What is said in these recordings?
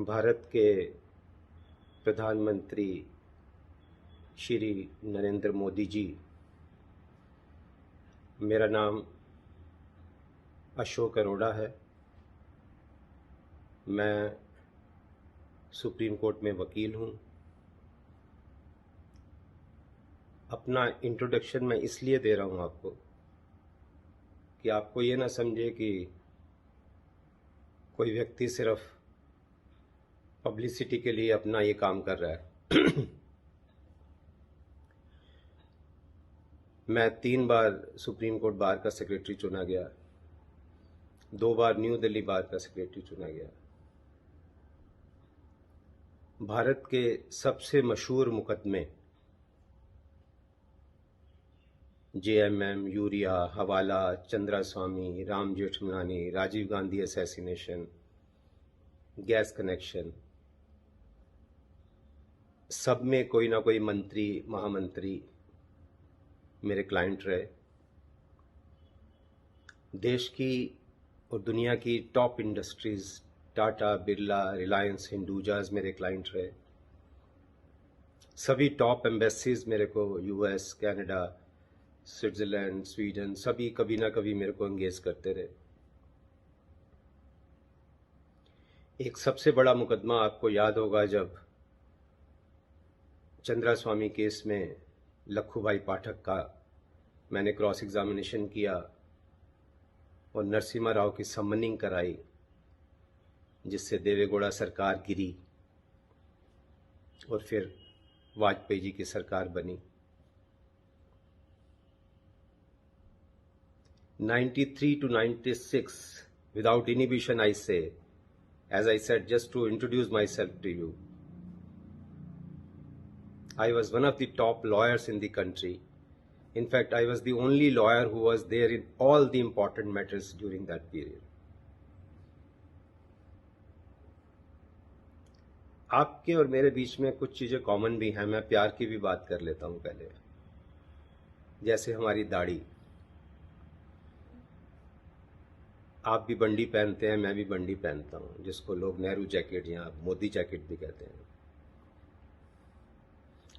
भारत के प्रधानमंत्री श्री नरेंद्र मोदी जी, मेरा नाम अशोक अरोड़ा है। मैं सुप्रीम कोर्ट में वकील हूँ। अपना इंट्रोडक्शन मैं इसलिए दे रहा हूँ आपको कि आपको ये ना समझे कि कोई व्यक्ति सिर्फ पब्लिसिटी के लिए अपना ये काम कर रहा है। मैं 3 बार सुप्रीम कोर्ट बार का सेक्रेटरी चुना गया, 2 बार न्यू दिल्ली बार का सेक्रेटरी चुना गया। भारत के सबसे मशहूर मुकदमे JMM, यूरिया, हवाला, Chandra Swami, Ram Jethmalani, Rajiv Gandhi assassination, gas connection, सब में कोई ना कोई मंत्री, महामंत्री मेरे क्लाइंट रहे। देश की और दुनिया की टॉप इंडस्ट्रीज टाटा, बिरला, रिलायंस, हिंदुजाज मेरे क्लाइंट रहे। सभी टॉप एम्बेसीज मेरे को US, कनाडा, स्विट्जरलैंड, स्वीडन, सभी कभी ना कभी मेरे को एंगेज करते रहे। एक सबसे बड़ा मुकदमा आपको याद होगा, जब चंद्रा स्वामी केस में लखू भाई पाठक का मैंने क्रॉस एग्जामिनेशन किया और नरसिम्हा राव की समनिंग कराई, जिससे देवेगौड़ा सरकार गिरी और फिर वाजपेयी जी की सरकार बनी। 93 to 96 without inhibition I say, as I said, just to introduce myself to you, I was one of the top lawyers in the country. In fact, I was the only lawyer who was there in all the important matters during that period. आपके और मेरे बीच में कुछ चीजें common भी हैं। मैं प्यार की भी बात कर लेता हूं पहले, जैसे हमारी दाढ़ी। आप भी बंडी पहनते हैं, मैं भी बंडी पहनता हूं, जिसको लोग नेहरू जैकेट या मोदी जैकेट भी कहते हैं।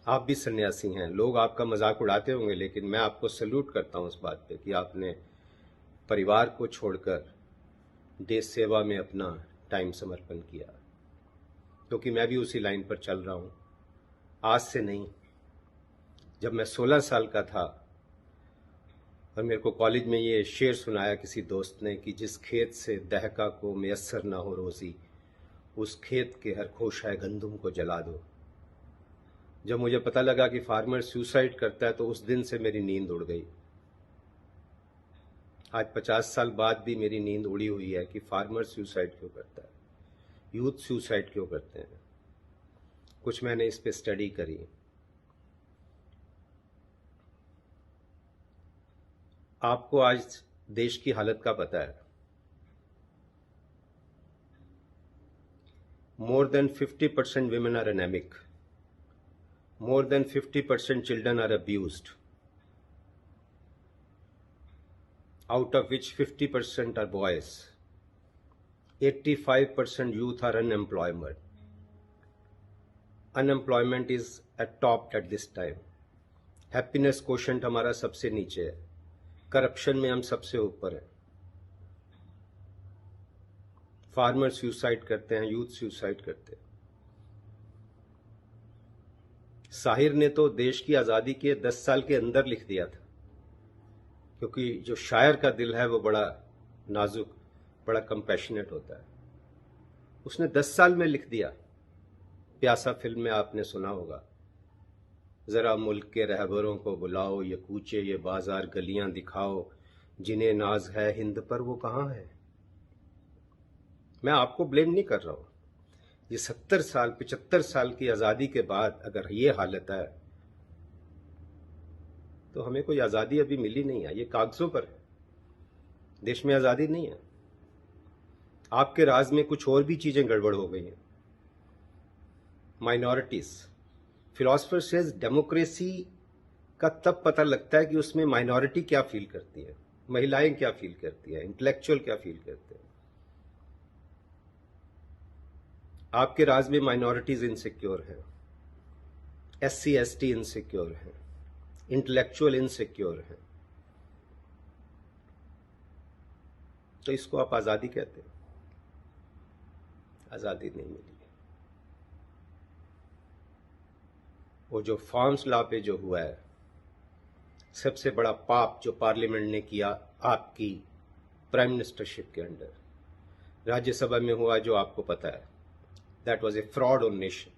आप भी सन्यासी हैं। लोग आपका मजाक उड़ाते होंगे, लेकिन मैं आपको सल्यूट करता हूं उस बात पे कि आपने परिवार को छोड़कर देश सेवा में अपना टाइम समर्पण किया, क्योंकि मैं भी उसी लाइन पर चल रहा हूं। आज से नहीं, जब मैं 16 साल का था और मेरे को कॉलेज में ये शेर सुनाया किसी दोस्त ने कि जिस खेत से दहका को मैसर ना हो रोजी, उस खेत के हर खोशाए गंदुम को जला दो। जब मुझे पता लगा कि फार्मर सुसाइड करता है, तो उस दिन से मेरी नींद उड़ गई। आज 50 साल बाद भी मेरी नींद उड़ी हुई है कि फार्मर सुसाइड क्यों करता है, यूथ सुसाइड क्यों करते हैं। कुछ मैंने इस पे स्टडी करी। आपको आज देश की हालत का पता है। More than 50% women are anemic. More than 50% children are abused, out of which 50% are boys. 85% youth are unemployed. Unemployment is at top at this time. Happiness quotient हमारा सबसे नीचे है। करप्शन में हम सबसे ऊपर हैं। फार्मर सुसाइड करते हैं, यूथ सुसाइड करते हैं। साहिर ने तो देश की आज़ादी के 10 साल के अंदर लिख दिया था, क्योंकि जो शायर का दिल है वो बड़ा नाजुक, बड़ा कंपैशनेट होता है। उसने 10 साल में लिख दिया। प्यासा फिल्म में आपने सुना होगा, जरा मुल्क के रहबरों को बुलाओ, ये कूचे ये बाजार गलियां दिखाओ, जिन्हें नाज है हिंद पर वो कहाँ है। मैं आपको ब्लेम नहीं कर रहा हूं। ये 70 साल 75 साल की आजादी के बाद अगर ये हालत है, तो हमें कोई आजादी अभी मिली नहीं है। ये कागजों पर है, देश में आजादी नहीं है। आपके राज में कुछ और भी चीजें गड़बड़ हो गई हैं। माइनॉरिटीज, फिलोसफर सेज डेमोक्रेसी का तब पता लगता है कि उसमें माइनॉरिटी क्या फील करती है, महिलाएं क्या फील करती है, इंटेलेक्चुअल क्या फील करते हैं। आपके राज में माइनॉरिटीज इनसिक्योर हैं, SC ST इनसिक्योर हैं, इंटेलेक्चुअल इनसिक्योर हैं, तो इसको आप आजादी कहते हैं? आजादी नहीं मिली। वो जो फार्म्स लॉ पे जो हुआ है, सबसे बड़ा पाप जो पार्लियामेंट ने किया आपकी प्राइम मिनिस्टरशिप के अंडर, राज्यसभा में हुआ, जो आपको पता है, that was a fraud on nation.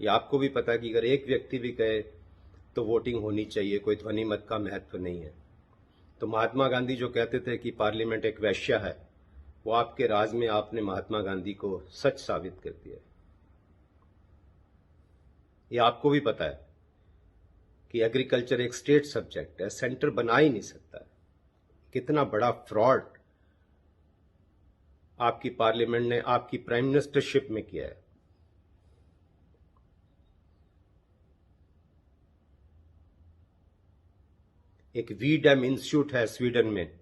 ये आपको भी पता है कि अगर एक व्यक्ति भी कहे तो वोटिंग होनी चाहिए, कोई ध्वनि मत का महत्व नहीं है। तो महात्मा गांधी जो कहते थे कि पार्लियामेंट एक वेश्या है, वो आपके राज में आपने महात्मा गांधी को सच साबित कर दिया। ये आपको भी पता है कि एग्रीकल्चर एक स्टेट सब्जेक्ट है, सेंटर बना ही नहीं सकता। कितना बड़ा फ्रॉड आपकी पार्लियामेंट ने आपकी प्राइम मिनिस्टरशिप में किया है। एक वीडम इंस्टीट्यूट है स्वीडन में,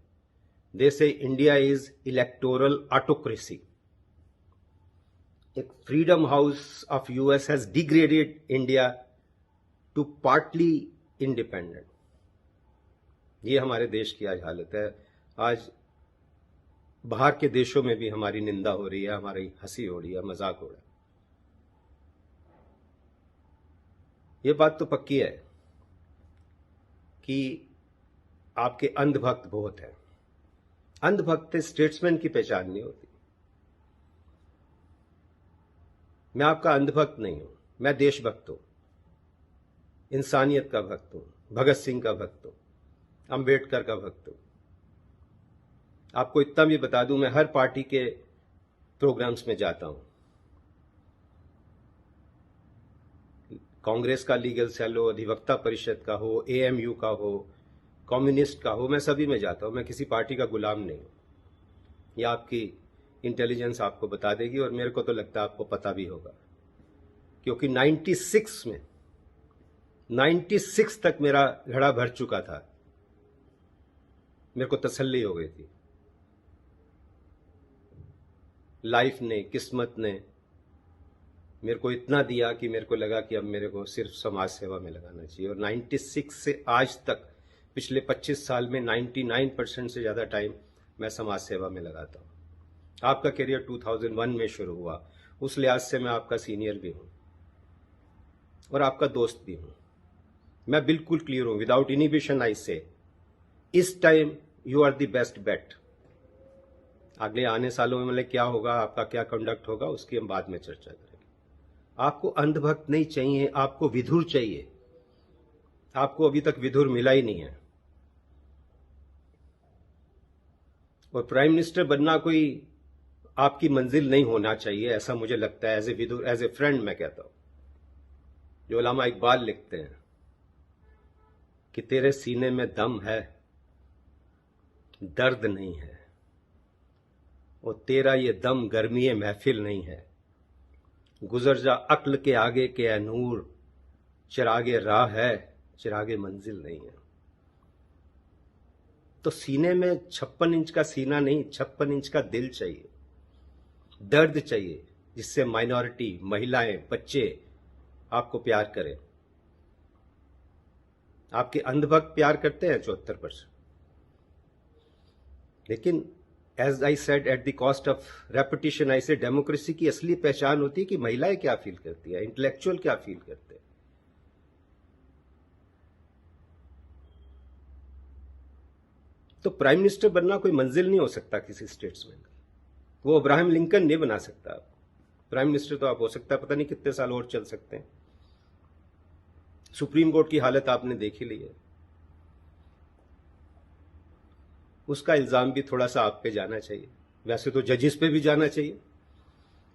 they say India is electoral autocracy. एक freedom house of US has degraded India to partly independent. ये हमारे देश की आज हालत है। आज बाहर के देशों में भी हमारी निंदा हो रही है, हमारी हंसी हो रही है, मजाक हो रहा है। ये बात तो पक्की है कि आपके अंधभक्त बहुत हैं। अंधभक्त स्टेट्समैन की पहचान नहीं होती। मैं आपका अंधभक्त नहीं हूं, मैं देशभक्त हूं, इंसानियत का भक्त हूं, भगत सिंह का भक्त हूं, अंबेडकर का भक्त हूं। आपको इतना भी बता दूं, मैं हर पार्टी के प्रोग्राम्स में जाता हूं। कांग्रेस का लीगल सेल हो, अधिवक्ता परिषद का हो, AMU का हो, कम्युनिस्ट का हो, मैं सभी में जाता हूं। मैं किसी पार्टी का गुलाम नहीं हूं। यह आपकी इंटेलिजेंस आपको बता देगी, और मेरे को तो लगता है आपको पता भी होगा, क्योंकि 96 तक मेरा घड़ा भर चुका था। मेरे को तसल्ली हो गई थी। लाइफ ने, किस्मत ने मेरे को इतना दिया कि मेरे को लगा कि अब मेरे को सिर्फ समाज सेवा में लगाना चाहिए। और 96 से आज तक, पिछले 25 साल में 99% से ज्यादा टाइम मैं समाज सेवा में लगाता हूं। आपका करियर 2001 में शुरू हुआ, उस लिहाज से मैं आपका सीनियर भी हूं और आपका दोस्त भी हूं। मैं बिल्कुल क्लियर हूं, विदाउट इनिबिशन आई से, इस time you are the best bet. अगले आने सालों में मतलब क्या होगा, आपका क्या कंडक्ट होगा, उसकी हम बाद में चर्चा करेंगे। आपको अंधभक्त नहीं चाहिए, आपको विधुर चाहिए। आपको अभी तक विधुर मिला ही नहीं है। और प्राइम मिनिस्टर बनना कोई आपकी मंजिल नहीं होना चाहिए, ऐसा मुझे लगता है। एज ए विधुर, एज ए फ्रेंड मैं कहता हूं, जो उल्लामा इकबाल लिखते हैं कि तेरे सीने में दम है, दर्द नहीं है, और तेरा ये दम गर्मी महफिल नहीं है। गुजर जा अक्ल के आगे के ए नूर, चिरागे राह है, चिरागे मंजिल नहीं है। तो सीने में 56 इंच का सीना नहीं, 56 इंच का दिल चाहिए, दर्द चाहिए, जिससे माइनॉरिटी, महिलाएं, बच्चे आपको प्यार करें। आपके अंधभक्त प्यार करते हैं 74%, लेकिन as I said at the cost of reputation, I say democracy की असली पहचान होती है कि महिलाएं क्या फील करती है, इंटेलेक्चुअल क्या फील करते हैं। तो प्राइम मिनिस्टर बनना कोई मंजिल नहीं हो सकता किसी स्टेट्समैन का। वो अब्राहम लिंकन नहीं बना सकता आप। प्राइम मिनिस्टर तो आप हो सकता है, पता नहीं कितने साल और चल सकते हैं। सुप्रीम कोर्ट की हालत आपने देख ही ली है। उसका इल्जाम भी थोड़ा सा आप पे जाना चाहिए। वैसे तो जजेस पे भी जाना चाहिए,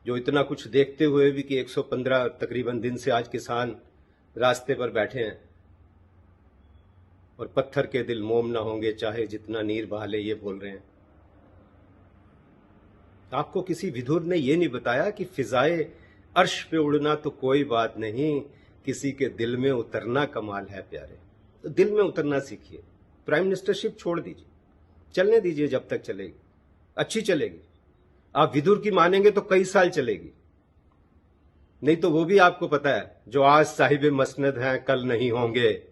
जो इतना कुछ देखते हुए भी कि 115 तकरीबन दिन से आज किसान रास्ते पर बैठे हैं और पत्थर के दिल मोम ना होंगे चाहे जितना नीर बहा ले, ये बोल रहे हैं। आपको किसी विधुर ने यह नहीं बताया कि फिजाए अर्श पे उड़ना तो कोई बात नहीं, किसी के दिल में उतरना कमाल है प्यारे। तो दिल में उतरना सीखिए। प्राइम मिनिस्टरशिप छोड़ दीजिए, चलने दीजिए, जब तक चलेगी अच्छी चलेगी। आप विधुर की मानेंगे तो कई साल चलेगी, नहीं तो वो भी आपको पता है, जो आज साहिब मसनद हैं कल नहीं होंगे,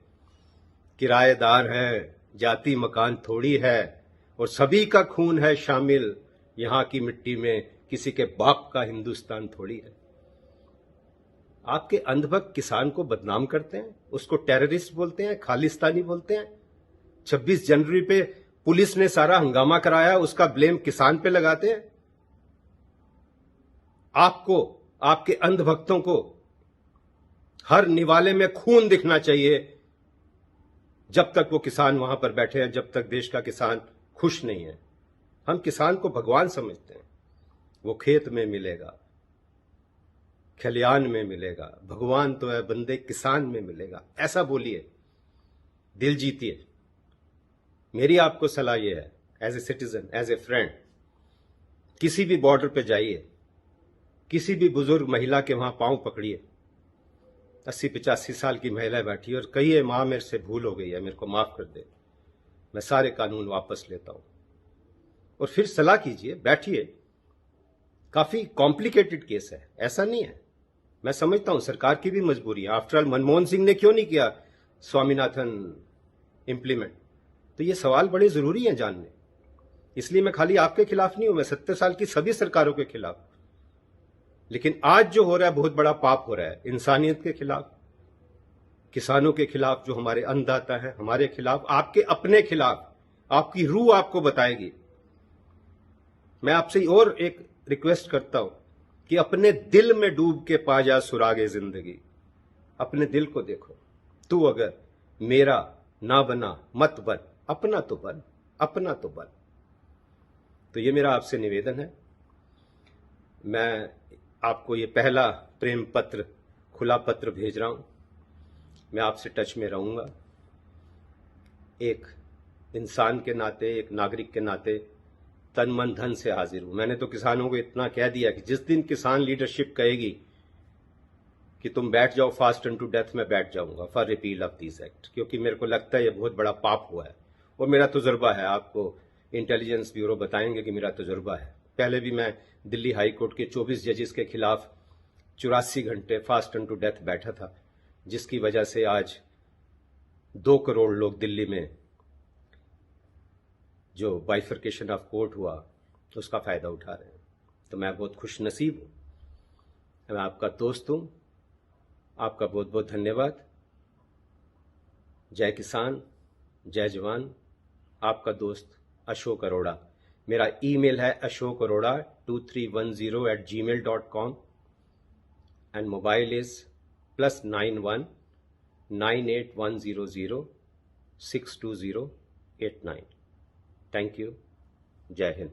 किराएदार है, जाति मकान थोड़ी है, और सभी का खून है शामिल यहां की मिट्टी में, किसी के बाप का हिंदुस्तान थोड़ी है। आपके अंधभक्त किसान को बदनाम करते हैं, उसको टेररिस्ट बोलते हैं, खालिस्तानी बोलते हैं। 26 जनवरी पे पुलिस ने सारा हंगामा कराया, उसका ब्लेम किसान पे लगाते हैं। आपको, आपके अंधभक्तों को हर निवाले में खून दिखना चाहिए जब तक वो किसान वहां पर बैठे हैं, जब तक देश का किसान खुश नहीं है। हम किसान को भगवान समझते हैं। वो खेत में मिलेगा, खलियान में मिलेगा, भगवान तो है बंदे किसान में मिलेगा, ऐसा बोलिए, दिल जीतिए। मेरी आपको सलाह यह है, as a citizen, as a friend, किसी भी बॉर्डर पे जाइए, किसी भी बुजुर्ग महिला के वहां पांव पकड़िए। 80-85 साल की महिला बैठी और कहिए, मां मेरे से भूल हो गई है, मेरे को माफ कर दे, मैं सारे कानून वापस लेता हूं। और फिर सलाह कीजिए, बैठिए। काफी कॉम्प्लिकेटेड केस है, ऐसा नहीं है। मैं समझता हूं सरकार की भी मजबूरी है। आफ्टर ऑल मनमोहन सिंह ने क्यों नहीं किया स्वामीनाथन इंप्लीमेंट? तो ये सवाल बड़े जरूरी हैं जानने। इसलिए मैं खाली आपके खिलाफ नहीं हूं, मैं 70 साल की सभी सरकारों के खिलाफ। लेकिन आज जो हो रहा है बहुत बड़ा पाप हो रहा है, इंसानियत के खिलाफ, किसानों के खिलाफ, जो हमारे अन्नदाता है, हमारे खिलाफ, आपके अपने खिलाफ। आपकी रूह आपको बताएगी। मैं आपसे और एक रिक्वेस्ट करता हूं कि अपने दिल में डूब के पा जा सुरागे जिंदगी। अपने दिल को देखो। तू अगर मेरा ना बना मत बन, अपना तो बन, अपना तो बन। तो ये मेरा आपसे निवेदन है। मैं आपको ये पहला प्रेम पत्र, खुला पत्र भेज रहा हूं। मैं आपसे टच में रहूंगा। एक इंसान के नाते, एक नागरिक के नाते तन मन धन से हाजिर हूं। मैंने तो किसानों को इतना कह दिया कि जिस दिन किसान लीडरशिप कहेगी कि तुम बैठ जाओ फास्ट एंड टू डेथ, में बैठ जाऊंगा for repeal of this act. क्योंकि मेरे को लगता है ये बहुत बड़ा पाप हुआ है और मेरा तजुर्बा है। आपको इंटेलिजेंस ब्यूरो बताएंगे कि मेरा तजुर्बा है। पहले भी मैं दिल्ली हाई कोर्ट के 24 जजेस के खिलाफ 84 घंटे फास्ट एंड टू डेथ बैठा था, जिसकी वजह से आज 2 करोड़ लोग दिल्ली में जो बाइफर्केशन ऑफ कोर्ट हुआ उसका फायदा उठा रहे हैं। तो मैं बहुत खुश नसीब हूं। मैं आपका दोस्त हूं। आपका बहुत बहुत धन्यवाद। जय किसान, जय जवान। आपका दोस्त अशोक अरोड़ा। मेरा ईमेल है ashokarora2310@gmail.com and mobile is +91 98100 62089। Thank you. जय हिंद।